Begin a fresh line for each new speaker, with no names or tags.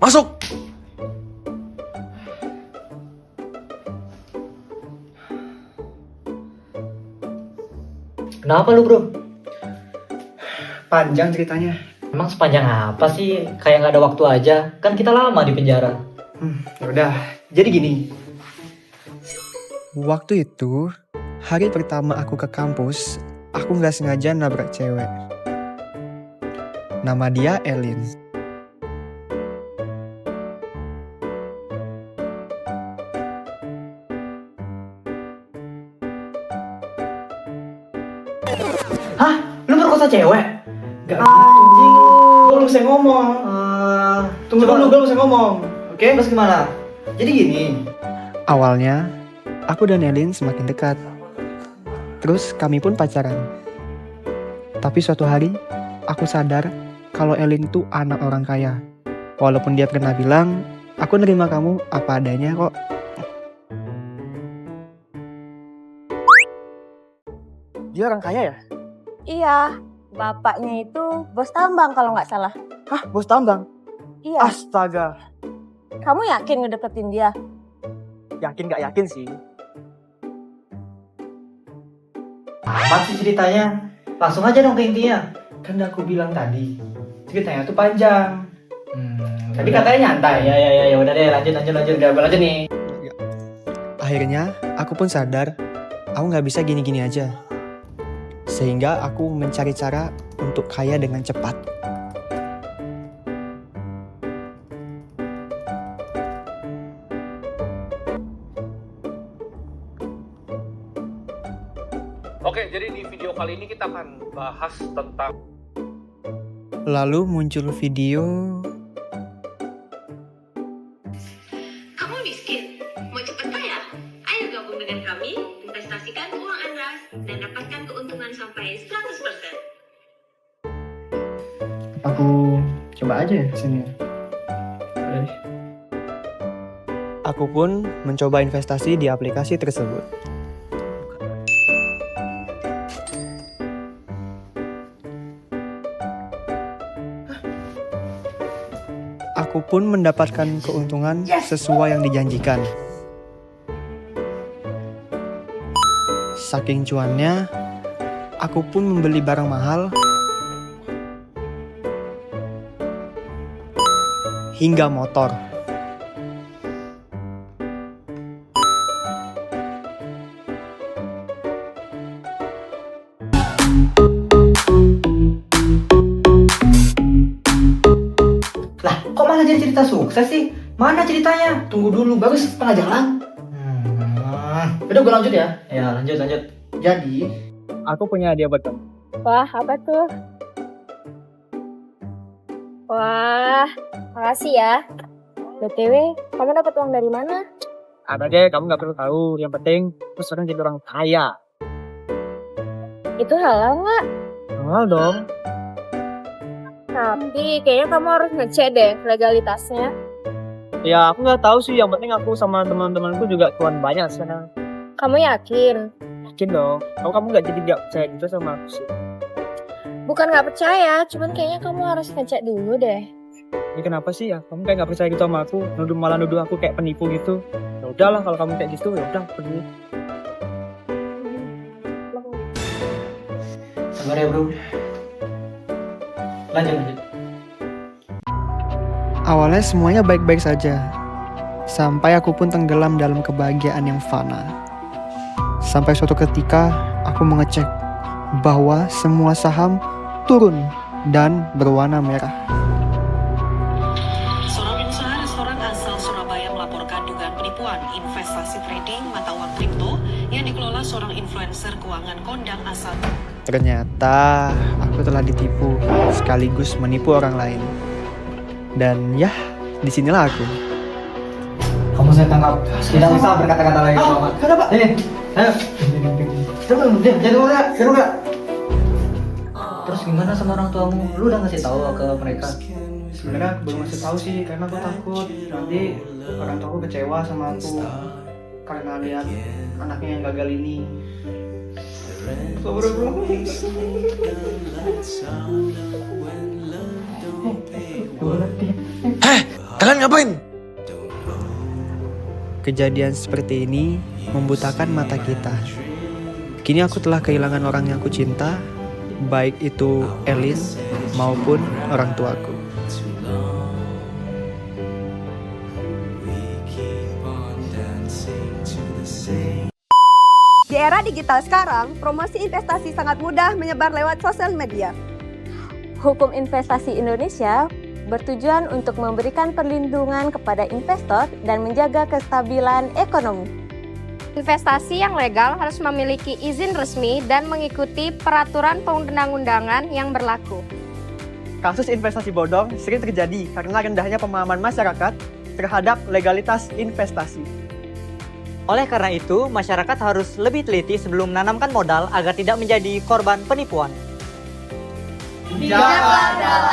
Masuk!
Kenapa lu, bro?
Panjang ceritanya.
Emang sepanjang apa sih? Kayak nggak ada waktu aja. Kan kita lama di penjara.
Yaudah, jadi gini.
Waktu itu, hari pertama aku ke kampus, aku nggak sengaja nabrak cewek. Nama dia Elin.
Hah? Lu perkosa cewek?
Gak gitu. Gue belum bisa ngomong. Tunggu
coba
dulu, gue belum bisa ngomong. Oke?
Terus gimana?
Jadi gini.
Awalnya, aku dan Elin semakin dekat. Terus kami pun pacaran. Tapi suatu hari, aku sadar kalau Elin tuh anak orang kaya. Walaupun dia pernah bilang, aku nerima kamu apa adanya kok. Dia orang kaya ya?
Iya, bapaknya itu bos tambang kalau nggak salah.
Hah, bos tambang?
Iya,
Astaga,
kamu yakin ngedeketin dia?
yakin gak yakin sih.
Amat sih ceritanya. Langsung aja dong ke intinya.
Kan udah aku bilang tadi. Ceritanya tuh panjang. Tadi
udah.
katanya nyantai.
Ya udah deh, lanjut.
Udah, gue lanjut nih.
Akhirnya, aku pun sadar, aku gak bisa gini-gini aja. Sehingga aku mencari cara untuk kaya dengan cepat.
Oke, jadi di video kali ini kita akan bahas tentang
Lalu muncul video.
Kamu miskin? Mau cepat kaya? Ayo gabung dengan kami, investasikan uang Anda, dan dapatkan keuntungan sampai 100%.
Aku coba aja ya sini.
Aku pun mencoba investasi di aplikasi tersebut. Aku pun mendapatkan keuntungan sesuai yang dijanjikan. Saking cuannya, aku pun membeli barang mahal hingga motor.
Lah, kok malah jadi cerita sukses sih? Mana ceritanya?
Tunggu dulu, baru setengah jalan. Udah, gue lanjut ya.
Ya, lanjut.
Jadi,
Aku punya hadiah buat kamu.
Wah, apa tuh? Wah, makasih ya. BTW, kamu dapat uang dari mana?
Ada deh, kamu gak perlu tahu. Yang penting, aku sekarang jadi orang kaya.
Itu halal nggak?
Mahal dong.
Tapi kayaknya kamu harus ngecek deh legalitasnya.
Ya, aku nggak tahu sih. Yang penting aku sama teman-temanku juga cuan banyak sekarang.
Kamu yakin?
Yakin dong. Kalau kamu nggak jadi nggak percaya gitu sama aku sih.
Bukan nggak percaya, cuman kayaknya kamu harus ngecek dulu deh.
Ini kenapa sih ya? Kamu kayak nggak percaya gitu sama aku. Malah nuduh aku kayak penipu gitu. Ya udahlah, kalau kamu kayak gitu ya udah pergi.
Sabar ya, bro. Lanjut.
Awalnya semuanya baik-baik saja. Sampai aku pun tenggelam dalam kebahagiaan yang fana. Sampai suatu ketika aku mengecek bahwa semua saham turun dan berwarna merah.
Seorang pengusaha restoran asal Surabaya melaporkan dugaan penipuan investasi trading mata uang kripto yang dikelola seorang influencer keuangan kondang asal.
Ternyata aku telah ditipu sekaligus menipu orang lain. Dan ya, disinilah aku.
Kamu saya tangkap. Tidak usah berkata-kata lagi, Muhammad.
kenapa?
Ayo.
Jangan dulu ya.
Terus gimana sama orang tuamu? Lu udah ngasih tahu ke mereka?
Sebenarnya aku belum ngasih tahu sih karena aku takut nanti orang tua aku kecewa sama aku karena lihat anaknya yang gagal ini.
Kalian ngapain?
Kejadian seperti ini membutakan mata kita. Kini aku telah kehilangan orang yang aku cinta, baik itu Elin maupun orang tuaku.
Di era digital sekarang, promosi investasi sangat mudah menyebar lewat sosial media.
Hukum Investasi Indonesia bertujuan untuk memberikan perlindungan kepada investor dan menjaga kestabilan ekonomi.
Investasi yang legal harus memiliki izin resmi dan mengikuti peraturan perundang-undangan yang berlaku.
Kasus investasi bodong sering terjadi karena rendahnya pemahaman masyarakat terhadap legalitas investasi.
Oleh karena itu, masyarakat harus lebih teliti sebelum menanamkan modal agar tidak menjadi korban penipuan.
Bijaklah dalam